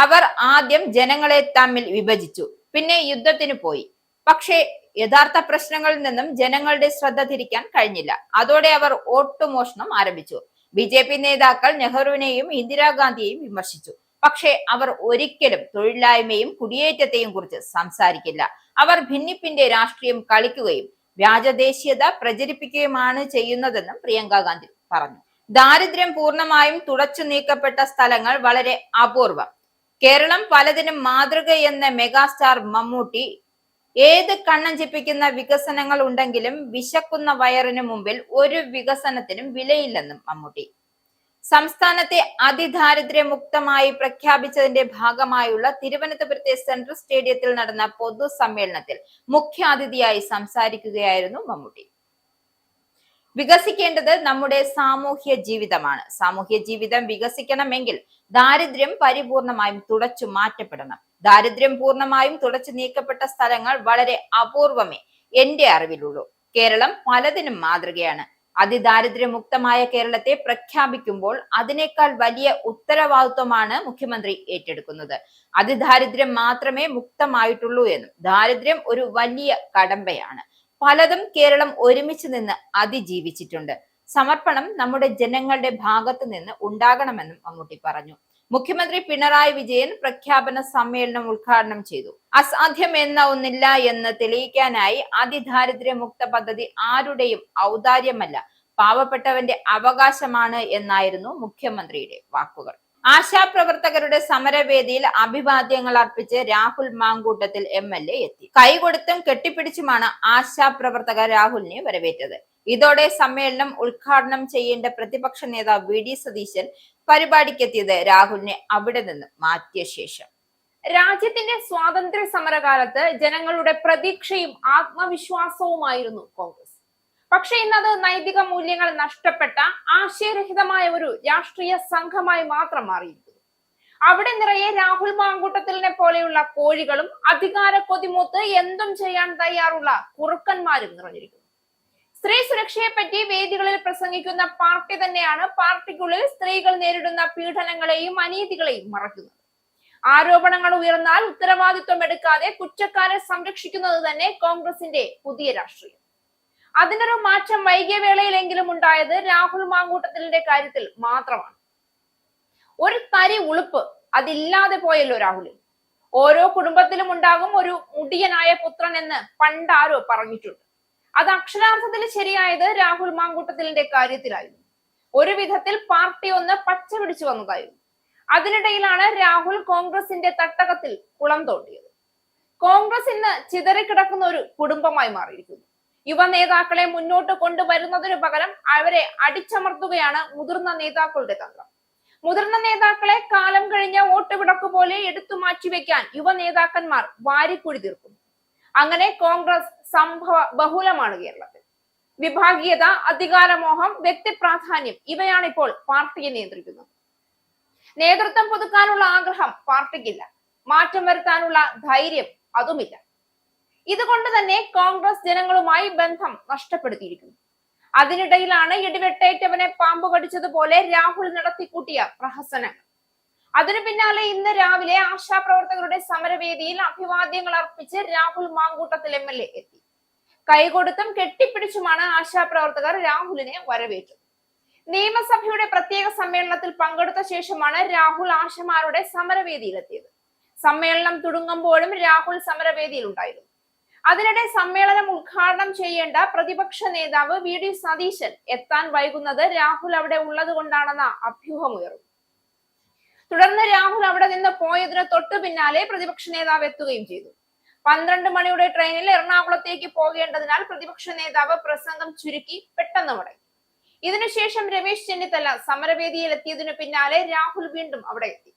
അവർ ആദ്യം ജനങ്ങളെ തമ്മിൽ വിഭജിച്ചു, പിന്നെ യുദ്ധത്തിന് പോയി. പക്ഷേ യഥാർത്ഥ പ്രശ്നങ്ങളിൽ നിന്നും ജനങ്ങളുടെ ശ്രദ്ധ തിരിക്കാൻ കഴിഞ്ഞില്ല. അതോടെ അവർ വോട്ടുമോഷണം ആരംഭിച്ചു. ബി.ജെ.പി. നേതാക്കൾ നെഹ്റുവിനെയും ഇന്ദിരാഗാന്ധിയെയും വിമർശിച്ചു. പക്ഷേ അവർ ഒരിക്കലും തൊഴിലില്ലായ്മയും കുടിയേറ്റത്തെയും കുറിച്ച് സംസാരിക്കില്ല. അവർ ഭിന്നിപ്പിന്റെ രാഷ്ട്രീയം കളിക്കുകയും വ്യാജദേശീയത പ്രചരിപ്പിക്കുകയുമാണ് ചെയ്യുന്നതെന്നും പ്രിയങ്ക ഗാന്ധി പറഞ്ഞു. ദാരിദ്ര്യം പൂർണ്ണമായും തുടച്ചു നീക്കപ്പെട്ട സ്ഥലങ്ങൾ വളരെ അപൂർവം. കേരളം പലതിനും മാതൃകയെന്ന മെഗാസ്റ്റാർ മമ്മൂട്ടി, ഏത് കണ്ണഞ്ചിപ്പിക്കുന്ന വികസനങ്ങൾ ഉണ്ടെങ്കിലും വിശക്കുന്ന വയറിന് മുമ്പിൽ ഒരു വികസനത്തിനും വിലയില്ലെന്നും മമ്മൂട്ടി. സംസ്ഥാനത്തെ അതിദാരിദ്ര്യമുക്തമായി പ്രഖ്യാപിച്ചതിന്റെ ഭാഗമായുള്ള തിരുവനന്തപുരത്തെ സെൻട്രൽ സ്റ്റേഡിയത്തിൽ നടന്ന പൊതുസമ്മേളനത്തിൽ മുഖ്യാതിഥിയായി സംസാരിക്കുകയായിരുന്നു മമ്മൂട്ടി. വികസിക്കേണ്ടത് നമ്മുടെ സാമൂഹ്യ ജീവിതമാണ്. സാമൂഹ്യ ജീവിതം വികസിക്കണമെങ്കിൽ ദാരിദ്ര്യം പരിപൂർണമായും തുടച്ചു മാറ്റപ്പെടണം. ദാരിദ്ര്യം പൂർണ്ണമായും തുടച്ചു നീക്കപ്പെട്ട സ്ഥലങ്ങൾ വളരെ അപൂർവമേ എന്റെ അറിവിലുള്ളൂ. കേരളം പലതിനും മാതൃകയാണ്. അതിദാരിദ്ര്യമുക്തമായ കേരളത്തെ പ്രഖ്യാപിക്കുമ്പോൾ അതിനേക്കാൾ വലിയ ഉത്തരവാദിത്വമാണ് മുഖ്യമന്ത്രി ഏറ്റെടുക്കുന്നത്. അതിദാരിദ്ര്യം മാത്രമേ മുക്തമായിട്ടുള്ളൂ എന്നും ദാരിദ്ര്യം ഒരു വലിയ കടമ്പയാണ്. പലതും കേരളം ഒരുമിച്ച് നിന്ന് അതിജീവിച്ചിട്ടുണ്ട്. സമർപ്പണം നമ്മുടെ ജനങ്ങളുടെ ഭാഗത്ത് നിന്ന് ഉണ്ടാകണമെന്നും മമ്മൂട്ടി പറഞ്ഞു. മുഖ്യമന്ത്രി പിണറായി വിജയൻ പ്രഖ്യാപന സമ്മേളനം ഉദ്ഘാടനം ചെയ്തു. അസാധ്യം എന്ന ഒന്നില്ല എന്ന് തെളിയിക്കാനായി അതിദാരിദ്ര്യമുക്ത പദ്ധതി ആരുടെയും ഔദാര്യമല്ല, പാവപ്പെട്ടവന്റെ അവകാശമാണ് എന്നായിരുന്നു മുഖ്യമന്ത്രിയുടെ വാക്കുകൾ. ആശാപ്രവർത്തകരുടെ സമരവേദിയിൽ അഭിവാദ്യങ്ങൾ അർപ്പിച്ച് രാഹുൽ മാങ്കൂട്ടത്തിൽ MLA എത്തി. കൈകൊടുത്തും കെട്ടിപ്പിടിച്ചുമാണ് ആശാപ്രവർത്തകർ രാഹുലിനെ വരവേറ്റത്. ഇതോടെ സമ്മേളനം ഉദ്ഘാടനം ചെയ്യേണ്ട പ്രതിപക്ഷ നേതാവ് VD സതീശൻ പരിപാടിക്കെത്തിയത് രാഹുലിനെ അവിടെ നിന്ന് മാറ്റിയ ശേഷം. രാജ്യത്തിന്റെ സ്വാതന്ത്ര്യ സമരകാലത്ത് ജനങ്ങളുടെ പ്രതീക്ഷയും ആത്മവിശ്വാസവുമായിരുന്നു കോൺഗ്രസ്. പക്ഷെ ഇന്നത് നൈതിക മൂല്യങ്ങൾ നഷ്ടപ്പെട്ട ആശയരഹിതമായ ഒരു രാഷ്ട്രീയ സംഘമായി മാത്രം മാറിയിരിക്കുന്നു. അവിടെ നിറയെ രാഹുൽ മാങ്കൂട്ടത്തിലിനെ പോലെയുള്ള കോഴികളും അധികാര കൊതിമൂത്ത് എന്തും ചെയ്യാൻ തയ്യാറുള്ള കുറുക്കന്മാരും നിറഞ്ഞിരിക്കുന്നു. സ്ത്രീ സുരക്ഷയെപ്പറ്റി വേദികളിൽ പ്രസംഗിക്കുന്ന പാർട്ടി തന്നെയാണ് പാർട്ടിക്കുള്ളിൽ സ്ത്രീകൾ നേരിടുന്ന പീഡനങ്ങളെയും അനീതികളെയും മറക്കുന്നത്. ആരോപണങ്ങൾ ഉയർന്നാൽ ഉത്തരവാദിത്വം എടുക്കാതെ കുറ്റക്കാരെ സംരക്ഷിക്കുന്നത് തന്നെ കോൺഗ്രസിന്റെ പുതിയ രാഷ്ട്രീയം. അതിനൊരു മാറ്റം വൈകിയ വേളയിലെങ്കിലും ഉണ്ടായത് രാഹുൽ മാങ്കൂട്ടത്തിലിന്റെ കാര്യത്തിൽ മാത്രമാണ്. ഒരു തരി ഉളുപ്പ് അതില്ലാതെ പോയല്ലോ രാഹുലിൽ. ഓരോ കുടുംബത്തിലും ഉണ്ടാകും ഒരു മുടിയനായ പുത്രൻ എന്ന് പണ്ടാരോ പറഞ്ഞിട്ടുണ്ട്. അത് അക്ഷരാർത്ഥത്തിൽ ശരിയായത് രാഹുൽ മാങ്കൂട്ടത്തിലിന്റെ കാര്യത്തിലായിരുന്നു. ഒരു വിധത്തിൽ പാർട്ടി ഒന്ന് പച്ച പിടിച്ചു വന്നതായിരുന്നു. അതിനിടയിലാണ് രാഹുൽ കോൺഗ്രസിന്റെ തട്ടകത്തിൽ കുളം തോണ്ടിയത്. കോൺഗ്രസ് ഇന്ന് ചിതറിക്കിടക്കുന്ന ഒരു കുടുംബമായി മാറിയിരിക്കുന്നു. യുവ നേതാക്കളെ മുന്നോട്ട് കൊണ്ടുവരുന്നതിനു പകരം അവരെ അടിച്ചമർത്തുകയാണ് മുതിർന്ന നേതാക്കളുടെ തന്ത്രം. മുതിർന്ന നേതാക്കളെ കാലം കഴിഞ്ഞ വോട്ട് വിടക്ക് പോലെ എടുത്തു മാറ്റിവെക്കാൻ യുവ നേതാക്കന്മാർ വാരിക്കുഴി തീർക്കുന്നു. അങ്ങനെ കോൺഗ്രസ് സംഭവ ബഹുലമാണ് കേരളത്തിൽ. വിഭാഗീയത, അധികാരമോഹം, വ്യക്തിപ്രാധാന്യം ഇവയാണ് ഇപ്പോൾ പാർട്ടിയെ നിയന്ത്രിക്കുന്നത്. നേതൃത്വം പുതുക്കാനുള്ള ആഗ്രഹം പാർട്ടിക്കില്ല. മാറ്റം വരുത്താനുള്ള ധൈര്യം അതുമില്ല. ഇതുകൊണ്ട് തന്നെ കോൺഗ്രസ് ജനങ്ങളുമായി ബന്ധം നഷ്ടപ്പെടുത്തിയിരിക്കുന്നു. അതിനിടയിലാണ് ഇടിവെട്ടേറ്റവനെ പാമ്പ് കടിച്ചതുപോലെ രാഹുൽ നടത്തിക്കൂട്ടിയ പ്രഹസനങ്ങൾ. അതിനു പിന്നാലെ ഇന്ന് രാവിലെ ആശാപ്രവർത്തകരുടെ സമരവേദിയിൽ അഭിവാദ്യങ്ങൾ അർപ്പിച്ച് രാഹുൽ മാങ്കൂട്ടത്തിൽ MLA എത്തി. കൈകൊടുത്തും കെട്ടിപ്പിടിച്ചുമാണ് ആശാപ്രവർത്തകർ രാഹുലിനെ വരവേറ്റത്. നിയമസഭയുടെ പ്രത്യേക സമ്മേളനത്തിൽ പങ്കെടുത്ത ശേഷമാണ് രാഹുൽ ആശമാരുടെ സമരവേദിയിലെത്തിയത്. സമ്മേളനം തുടങ്ങുമ്പോഴും രാഹുൽ സമരവേദിയിൽ ഉണ്ടായിരുന്നു. അതിനിടെ സമ്മേളനം ഉദ്ഘാടനം ചെയ്യേണ്ട പ്രതിപക്ഷ നേതാവ് VD സതീശൻ എത്താൻ വൈകുന്നത് രാഹുൽ അവിടെ ഉള്ളത് കൊണ്ടാണെന്ന അഭ്യൂഹമുയർന്നു. തുടർന്ന് രാഹുൽ അവിടെ നിന്ന് പോയതിന് തൊട്ടു പിന്നാലെ പ്രതിപക്ഷ നേതാവ് എത്തുകയും ചെയ്തു. 12 മണിയുടെ ട്രെയിനിൽ എറണാകുളത്തേക്ക് പോകേണ്ടതിനാൽ പ്രതിപക്ഷ നേതാവ് പ്രസംഗം ചുരുക്കി പെട്ടെന്ന് മടങ്ങി. ഇതിനുശേഷം രമേശ് ചെന്നിത്തല സമരവേദിയിൽ എത്തിയതിനു പിന്നാലെ രാഹുൽ വീണ്ടും അവിടെ എത്തി.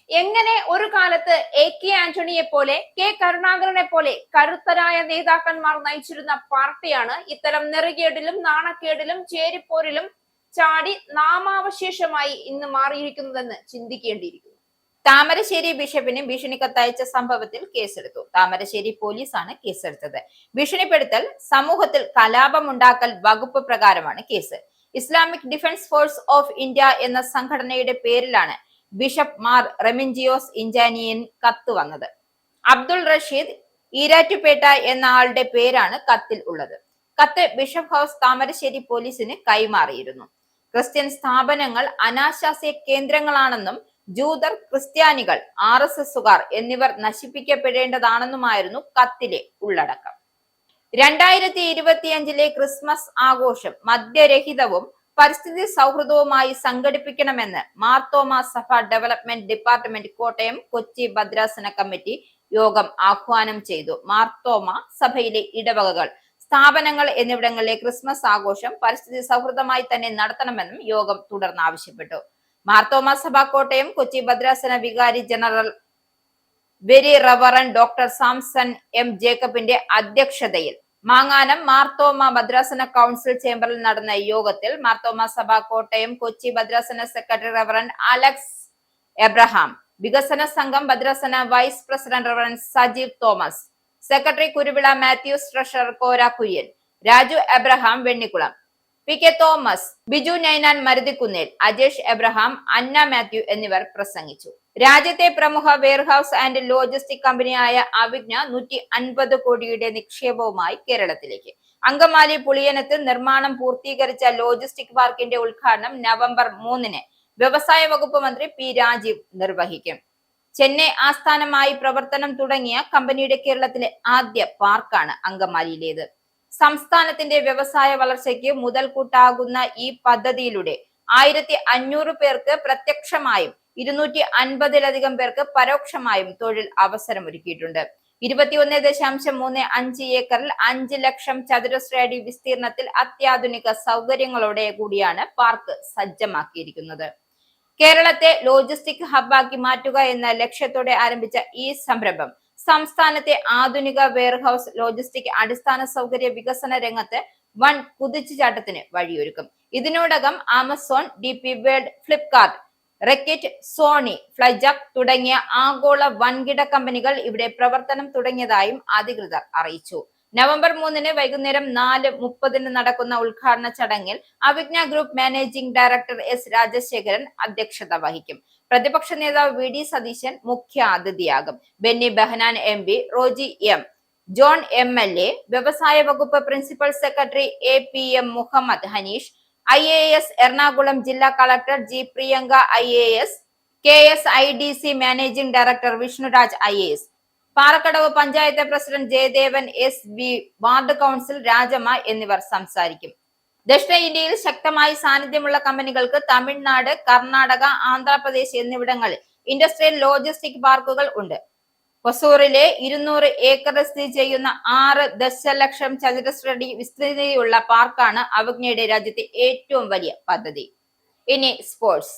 എങ്ങനെ ഒരു കാലത്ത് AK ആന്റണിയെ പോലെ, K കരുണാകരനെ പോലെ കരുത്തരായ നേതാക്കന്മാർ നയിച്ചിരുന്ന പാർട്ടിയാണ് ഇത്തരം നെറുകേടിലും നാണക്കേടിലും ചേരിപ്പോരിലും ചാടി നാമാവശേഷമായി ഇന്ന് മാറിയിരിക്കുന്നതെന്ന് ചിന്തിക്കേണ്ടിയിരിക്കുന്നു. താമരശ്ശേരി ബിഷപ്പിന് ഭീഷണി കത്തയച്ച സംഭവത്തിൽ കേസെടുത്തു. താമരശ്ശേരി പോലീസാണ് കേസെടുത്തത്. ഭീഷണിപ്പെടുത്തൽ, സമൂഹത്തിൽ കലാപമുണ്ടാക്കൽ വകുപ്പ് പ്രകാരമാണ് case. Islamic defence force of India എന്ന സംഘടനയുടെ പേരിലാണ് ബിഷപ്പ് മാർ റെമിഞ്ചിയോസ് ഇഞ്ചാനിയൻ കത്ത് വന്നത്. അബ്ദുൾ റഷീദ് ഈരാറ്റുപേട്ട എന്ന ആളുടെ പേരാണ് കത്തിൽ ഉള്ളത്. കത്ത് ബിഷപ്പ് ഹൗസ് താമരശ്ശേരി പോലീസിന് കൈമാറിയിരുന്നു. ക്രിസ്ത്യൻ സ്ഥാപനങ്ങൾ അനാശാസ്യ കേന്ദ്രങ്ങളാണെന്നും ജൂതർ, ക്രിസ്ത്യാനികൾ, RSSുകാർ എന്നിവർ നശിപ്പിക്കപ്പെടേണ്ടതാണെന്നുമായിരുന്നു കത്തിലെ ഉള്ളടക്കം. 2025 ക്രിസ്മസ് ആഘോഷം മദ്യരഹിതവും പരിസ്ഥിതി സൗഹൃദവുമായി സംഘടിപ്പിക്കണമെന്ന് മാർത്തോമാ സഭ ഡെവലപ്മെന്റ് ഡിപ്പാർട്ട്മെന്റ് കോട്ടയം കൊച്ചി ഭദ്രാസന കമ്മിറ്റി യോഗം ആഹ്വാനം ചെയ്തു. മാർത്തോമാ സഭയിലെ ഇടവകകൾ, സ്ഥാപനങ്ങൾ എന്നിവിടങ്ങളിലെ ക്രിസ്മസ് ആഘോഷം പരിസ്ഥിതി സൗഹൃദമായി തന്നെ നടത്തണമെന്നും യോഗം തുടർന്ന് ആവശ്യപ്പെട്ടു. മാർത്തോമാ സഭ കോട്ടയം കൊച്ചി ഭദ്രാസന വികാരി general very reverend doctor Samson M ജേക്കബിന്റെ അധ്യക്ഷതയിൽ മാങ്ങാനം മാർത്തോമാ ഭദ്രാസന കൗൺസിൽ ചേംബറിൽ നടന്ന യോഗത്തിൽ മാർത്തോമാ സഭ കോട്ടയം കൊച്ചി ഭദ്രാസന സെക്രട്ടറി റവറൻ അലക്സ് എബ്രഹാം, വികസന സംഘം ഭദ്രാസന vice president reverend Sajeev Thomas, secretary Kuruvila Mathews, treasurer Kora Kurian, Raju Abraham Vennikulam, PK Thomas, Biju Ninan Maruthikunnel, Ajesh Abraham, Anna Mathew എന്നിവർ പ്രസംഗിച്ചു. രാജ്യത്തെ പ്രമുഖ വെയർഹൌസ് ആൻഡ് ലോജിസ്റ്റിക് കമ്പനിയായ അവിജ്ഞ 150 കോടിയുടെ നിക്ഷേപവുമായി കേരളത്തിലേക്ക്. അങ്കമാലി പുളിയനത്ത് നിർമ്മാണം പൂർത്തീകരിച്ച ലോജിസ്റ്റിക് പാർക്കിന്റെ ഉദ്ഘാടനം നവംബർ 3 വ്യവസായ വകുപ്പ് മന്ത്രി P രാജീവ് നിർവഹിക്കും. ചെന്നൈ ആസ്ഥാനമായി പ്രവർത്തനം തുടങ്ങിയ കമ്പനിയുടെ കേരളത്തിലെ ആദ്യ പാർക്കാണ് അങ്കമാലിയിലേത്. സംസ്ഥാനത്തിന്റെ വ്യവസായ വളർച്ചയ്ക്ക് മുതൽക്കൂട്ടാകുന്ന ഈ പദ്ധതിയിലൂടെ 1500 പേർക്ക് പ്രത്യക്ഷമായും 250-ലധികം പേർക്ക് പരോക്ഷമായും തൊഴിൽ അവസരമൊരുക്കിയിട്ടുണ്ട്. 21.35 ഏക്കറിൽ 5 ലക്ഷം ചതുരശ്ര അടി വിസ്തീർണത്തിൽ അത്യാധുനിക സൗകര്യങ്ങളോടെ കൂടിയാണ് പാർക്ക് സജ്ജമാക്കിയിരിക്കുന്നത്. കേരളത്തെ ലോജിസ്റ്റിക് ഹബ്ബാക്കി മാറ്റുക എന്ന ലക്ഷ്യത്തോടെ ആരംഭിച്ച ഈ സംരംഭം സംസ്ഥാനത്തെ ആധുനിക വെയർഹൌസ് ലോജിസ്റ്റിക് അടിസ്ഥാന സൗകര്യ വികസന രംഗത്ത് വൻ കുതിച്ചുചാട്ടത്തിന് വഴിയൊരുക്കും. ഇതിനോടകം Amazon, DP world, Flipkart, Reckitt, Sony, Flyjac തുടങ്ങിയ ആഗോള വൻകിട കമ്പനികൾ ഇവിടെ പ്രവർത്തനം തുടങ്ങിയതായും അധികൃതർ അറിയിച്ചു. നവംബർ 3 വൈകുന്നേരം 4:30 നടക്കുന്ന ഉദ്ഘാടന ചടങ്ങിൽ Avigna group managing director S Rajasekharan അധ്യക്ഷത വഹിക്കും. പ്രതിപക്ഷ നേതാവ് VD സതീശൻ മുഖ്യ അതിഥിയാകും. Benny Behanan MP, Roji M, John MLA, വ്യവസായ വകുപ്പ് principal secretary APM Muhammad Hanish, IAS Ernakulam ജില്ലാ collector G Priyanka IAS, KSIDC managing director Vishnuraj IAS, Parakkadavu panchayat president Jayadevan SB, ward council Rajamma എന്നിവർ സംസാരിക്കും. ദക്ഷിണേന്ത്യയിൽ ശക്തമായി സാന്നിധ്യമുള്ള കമ്പനികൾക്ക് തമിഴ്നാട്, കർണാടക, ആന്ധ്രാപ്രദേശ് എന്നിവിടങ്ങളിൽ ഇൻഡസ്ട്രിയൽ ലോജിസ്റ്റിക് പാർക്കുകൾ ഉണ്ട്. ഹൊസൂറിലെ 200 ഏക്കർ സ്ഥിതി ചെയ്യുന്ന 6 ദശലക്ഷം ചതുരശ്ര അടി വിസ്തൃതിയുള്ള പാർക്കാണ് അവിജ്ഞയുടെ രാജ്യത്തെ ഏറ്റവും വലിയ പദ്ധതി. ഇനി സ്പോർട്സ്.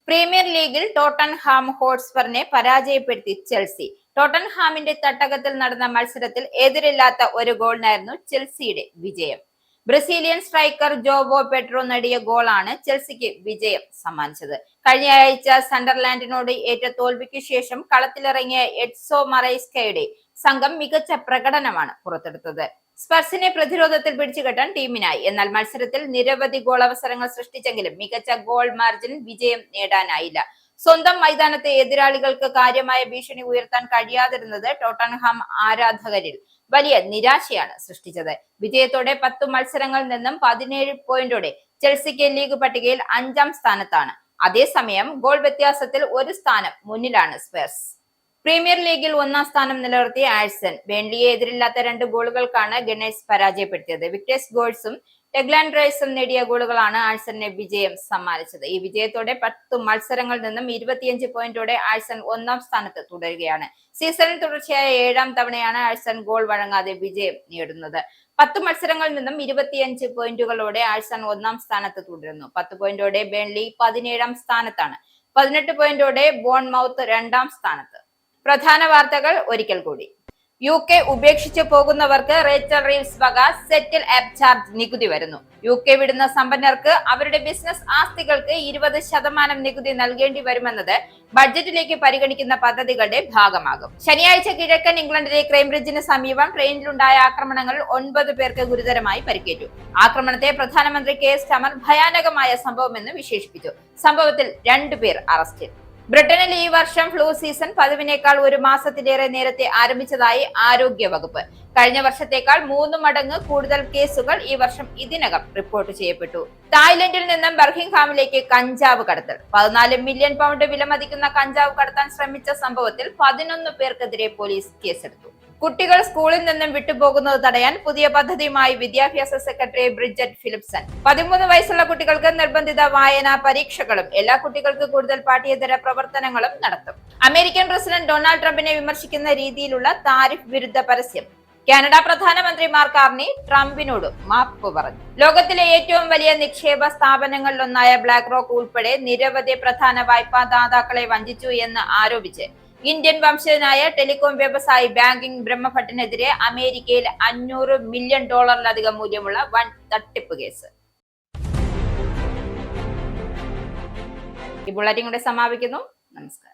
പ്രീമിയർ ലീഗിൽ ടോട്ടൻഹാം ഹോട്ട്സ്പറിനെ പരാജയപ്പെടുത്തി ചെൽസി. ടോട്ടൻഹാമിന്റെ തട്ടകത്തിൽ നടന്ന മത്സരത്തിൽ എതിരില്ലാത്ത ഒരു ഗോളിനായിരുന്നു ചെൽസിയുടെ വിജയം. ബ്രസീലിയൻ സ്ട്രൈക്കർ ജോവോ പെഡ്രോ നേടിയ ഗോളാണ് ചെൽസിക്ക് വിജയം സമ്മാനിച്ചത്. കഴിഞ്ഞയാഴ്ച സണ്ടർലാൻഡിനോട് ഏറ്റ തോൽവിക്ക് ശേഷം കളത്തിലിറങ്ങിയ എഡ്സോ മറൈസ്കയുടെ സംഘം മികച്ച പ്രകടനമാണ് പുറത്തെടുത്തത്. സ്പർസിനെ പ്രതിരോധത്തിൽ പിടിച്ചുകെട്ടാൻ ടീമിനായി. എന്നാൽ മത്സരത്തിൽ നിരവധി ഗോൾ അവസരങ്ങൾ സൃഷ്ടിച്ചെങ്കിലും മികച്ച ഗോൾ മാർജിനിൽ വിജയം നേടാനായില്ല. സ്വന്തം മൈതാനത്തെ എതിരാളികൾക്ക് കാര്യമായ ഭീഷണി ഉയർത്താൻ കഴിയാതിരുന്നത് ടോട്ടൻഹാം ആരാധകരിൽ വലിയ നിരാശയാണ് സൃഷ്ടിച്ചത്. വിജയത്തോടെ 10 മത്സരങ്ങളിൽ നിന്നും 17 പോയിന്റോടെ ചെൽസിക്ക് ലീഗ് പട്ടികയിൽ 5ാം സ്ഥാനത്താണ്. അതേസമയം ഗോൾ വ്യത്യാസത്തിൽ 1 സ്ഥാനം മുന്നിലാണ് സ്പേഴ്സ്. പ്രീമിയർ ലീഗിൽ 1ാം സ്ഥാനം നിലനിർത്തിയ ആഴ്സൺ ബേൺലിയെ എതിരില്ലാത്ത 2 ഗോളുകൾക്കാണ് ഗണ്ണേഴ്സ് പരാജയപ്പെടുത്തിയത്. വിക്ടേഴ്സ് ഗോൾസും ടെഗ്ലാൻഡ് റൈസും നേടിയ ഗോളുകളാണ് ആഴ്സണിനെ വിജയം സമ്മാനിച്ചത്. ഈ വിജയത്തോടെ 10 മത്സരങ്ങളിൽ നിന്നും 25 പോയിന്റോടെ ആഴ്സൺ 1ാം സ്ഥാനത്ത് തുടരുകയാണ്. സീസണിൽ തുടർച്ചയായ 7ാം തവണയാണ് ആഴ്സൺ ഗോൾ വഴങ്ങാതെ വിജയം നേടുന്നത്. 10 മത്സരങ്ങളിൽ നിന്നും 25 പോയിന്റുകളോടെ ആഴ്സൺ 1ാം സ്ഥാനത്ത് തുടരുന്നു. 10 പോയിന്റോടെ ബേൺലി 17ാം സ്ഥാനത്താണ്. 18 പോയിന്റോടെ ബോൺമൌത്ത് 2ാം സ്ഥാനത്ത്. പ്രധാന വാർത്തകൾ ഒരിക്കൽ കൂടി. UK ഉപേക്ഷിച്ച് പോകുന്നവർക്ക് റേച്ചൽ റീവ്സ് വക സെറ്റിൽ ആപ്പ് ചാർജ് നികുതി വരുന്നു. UK വിടുന്ന സമ്പന്നർക്ക് അവരുടെ ബിസിനസ് ആസ്തികൾക്ക് 20% നികുതി നൽകേണ്ടി വരുമെന്നത് ബഡ്ജറ്റിലേക്ക് പരിഗണിക്കുന്ന പദ്ധതികളുടെ ഭാഗമാകും. ശനിയാഴ്ച കിഴക്കൻ ഇംഗ്ലണ്ടിലെ കേംബ്രിഡ്ജിന് സമീപം ട്രെയിനിലുണ്ടായ ആക്രമണങ്ങളിൽ 9 പേർക്ക് ഗുരുതരമായി പരിക്കേറ്റു. ആക്രമണത്തെ പ്രധാനമന്ത്രി കെയർ സ്റ്റാമർ ഭയാനകമായ സംഭവമെന്ന് വിശേഷിപ്പിച്ചു. സംഭവത്തിൽ 2 പേർ അറസ്റ്റിൽ. ബ്രിട്ടനിൽ ഈ വർഷം ഫ്ലൂ സീസൺ പതിവിനേക്കാൾ 1 മാസത്തിലേറെ നേരത്തെ ആരംഭിച്ചതായി ആരോഗ്യ വകുപ്പ്. കഴിഞ്ഞ വർഷത്തേക്കാൾ 3 മടങ്ങ് കൂടുതൽ കേസുകൾ ഈ വർഷം ഇതിനകം റിപ്പോർട്ട് ചെയ്യപ്പെട്ടു. തായ്ലൻഡിൽ നിന്നും ബർഹിംഗ്ഹാമിലേക്ക് കഞ്ചാവ് കടത്തൽ. 14 മില്യൺ പൗണ്ട് വിലമതിക്കുന്ന കഞ്ചാവ് കടത്താൻ ശ്രമിച്ച സംഭവത്തിൽ 11 പേർക്കെതിരെ പോലീസ് കേസെടുത്തു. കുട്ടികൾ സ്കൂളിൽ നിന്നും വിട്ടുപോകുന്നത് തടയാൻ പുതിയ പദ്ധതിയുമായി വിദ്യാഭ്യാസ സെക്രട്ടറി ബ്രിജറ്റ് ഫിലിപ്സൺ. 13 വയസ്സുള്ള കുട്ടികൾക്ക് നിർബന്ധിത വായനാ പരീക്ഷകളും എല്ലാ കുട്ടികൾക്ക് കൂടുതൽ പാഠ്യേതര പ്രവർത്തനങ്ങളും നടത്തും. അമേരിക്കൻ പ്രസിഡന്റ് ഡൊണാൾഡ് ട്രംപിനെ വിമർശിക്കുന്ന രീതിയിലുള്ള താരിഫ് വിരുദ്ധ പരസ്യം. കാനഡ പ്രധാനമന്ത്രി മാർക്ക് കാർണി ട്രംപിനോട് മാപ്പ് പറഞ്ഞു. ലോകത്തിലെ ഏറ്റവും വലിയ നിക്ഷേപ സ്ഥാപനങ്ങളിലൊന്നായ ബ്ലാക്ക് റോക്ക് ഉൾപ്പെടെ നിരവധി പ്രധാന വായ്പാ ദാതാക്കളെ വഞ്ചിച്ചു എന്ന് ആരോപിച്ച് ഇന്ത്യൻ വംശജനായ ടെലികോം വ്യവസായി ബാങ്കിംഗ് ബ്രഹ്മഭട്ടിനെതിരെ അമേരിക്കയിൽ $500 മില്യൺ മൂല്യമുള്ള വൻ തട്ടിപ്പ് കേസ്. ഈ ബുള്ളറ്റിൻ കൂടെ സമാപിക്കുന്നു. നമസ്കാരം.